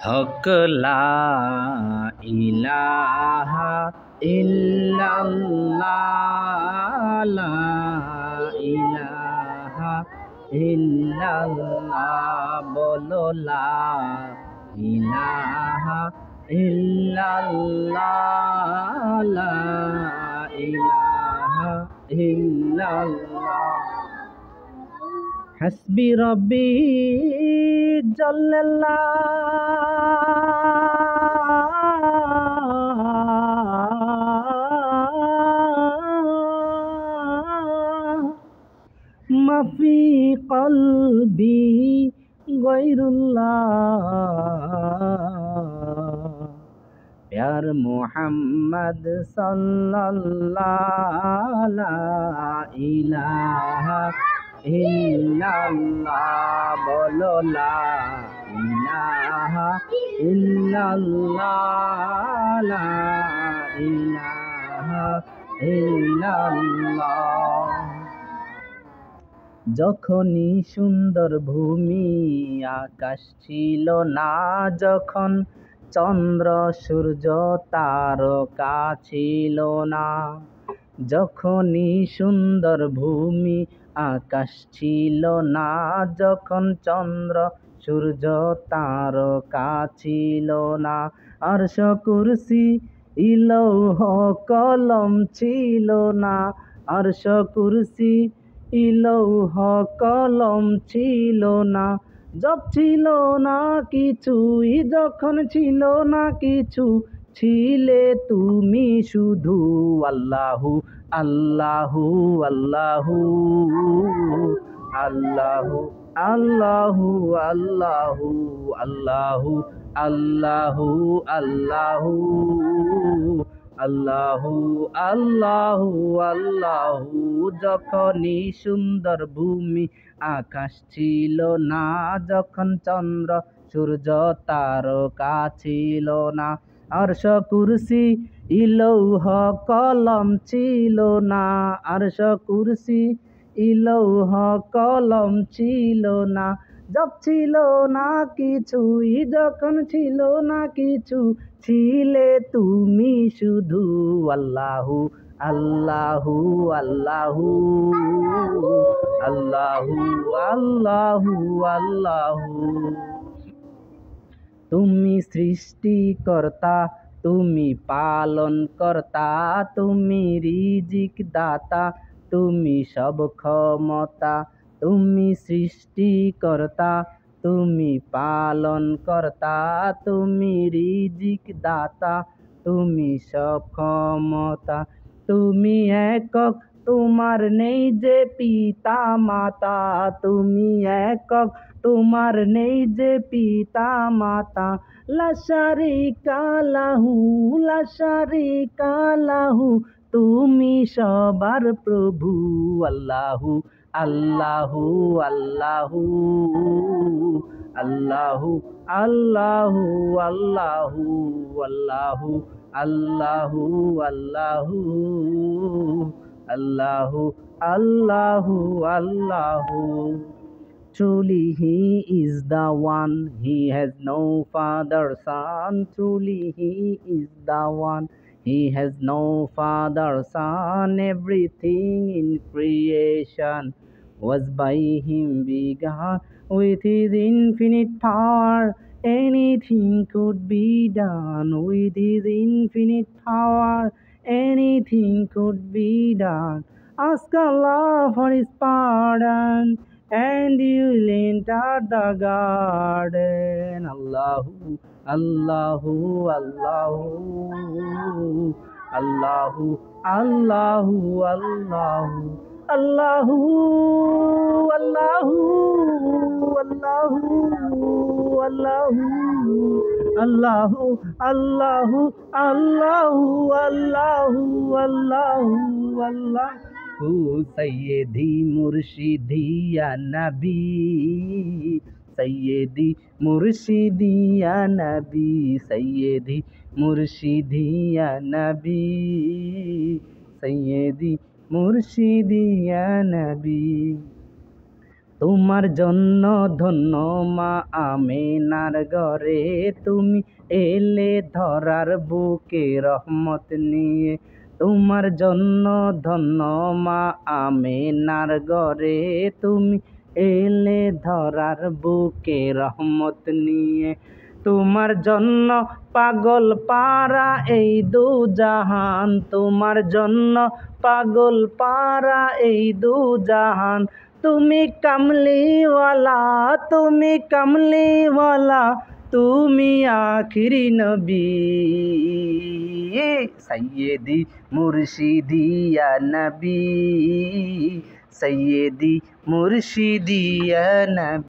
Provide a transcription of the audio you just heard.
হক লা ইলাহা ইল্লাল্লাহ লা ইলাহা ইল্লাল্লাহ বলো লা ইলাহা ইল্লাল্লাহ লা ইলাহা ইল্লাল্লাহ হাসবি রব্বি জাল্লাল্লাহ মাফি কলবি গৈরুল্লাহ প্যার মোহাম্মদ সাল্লাল্লাহ লা ইলাহা ইল্লাল্লাহ বলো লা ইলাহা ইল্লাল্লাহ লা ইলাহা ইল্লাল্লাহ যখনই সুন্দর ভূমি আকাশ ছিল না, যখন চন্দ্র সূর্য তারকা ছিল না, যখনই সুন্দর ভূমি আকাশ ছিল না, যখন চন্দ্র সূর্য তারকা ছিল না, আরশ কুরসি লৌহ কলম ছিল না, আরশ কুরসি লৌহ কলম ছিল না, জব ছিল না কিছুই, যখন ছিল না কিছু, ছিলে তুমি শুধু আল্লাহু আল্লাহু আল্লাহু আল্লাহু আল্লাহু আল্লাহু আল্লাহু আল্লাহু আল্লাহু আল্লাহু আল্লাহু আল্লাহু যখনই সুন্দর ভূমি আকাশ ছিল না, যখন চন্দ্র সূর্য তারকা ছিল না, আরশ কুরসি লৌহ কলম ছিল না, আরশ কুরসি লৌহ কলম ছিল না, জব ছিল না কিছুই, যখন ছিল না কিছু, ছিলে তুমি শুধু আল্লাহু আল্লাহু আল্লাহু আল্লাহু আল্লাহু আল্লাহু তুমি সৃষ্টিকর্তা, তুমি পালন কর্তা, তুমি রিজিক দাতা, তুমি সব ক্ষমতা, তুমি সৃষ্টিকর্তা, তুমি পালন কর্তা, তুমি রিজিক দাতা, তুমি সব ক্ষমতা, তুমি একক, তোমার নেই যে পিতা মাতা, তুমি একক, তোমার নেই যে পিতা মাতা, লা শারিকা লাহু লা শারিকা লাহু, তুমি সবার প্রভু আল্লাহু আল্লাহু আল্লাহু আল্লাহু আল্লাহু আল্লাহু আল্লাহু আল্লাহু আল্লাহু আল্লাহু আল্লাহু আল্লাহু Truly he is the one, he has no father son. Truly he is the one, he has no father son. Everything in creation was by him begun. With his infinite power, anything could be done. With his infinite power, anything could be done. Ask Allah for his pardon, and you will enter the garden. Allahu, Allahu, Allahu, Allahu, Allahu, Allahu, Allahu, Allahu, Allahu, Allahu, Allahu, Allahu, Allahu, Allahu, Allahu, Allahu. सैयदी मुर्शिदी या नबी, सैयदी मुर्शिदी या नबी, सैयदी मुर्शिदी या नबी, सैयदी मुर्शिदी या नबी। তোমার জন্য ধন্য মা আমিনার ঘরে, তুমি এলে ধরার বুকে রহমত নিয়ে। তোমার জন্য ধন্য মা আমিনার ঘরে, তুমি এলে ধরার বুকে রহমত নিয়ে। তোমার জন্য পাগল পারা এই দু জাহান, তোমার জন্য পাগল পারা এই দু জাহান। তুমি কামলিওয়ালা, তুমি কামলিওয়ালা, তুমি আখিরি নবী। সৈয়দি মুর্শিদি ইয়া নবী, সৈয়দি মুর্শিদি ইয়া নবী।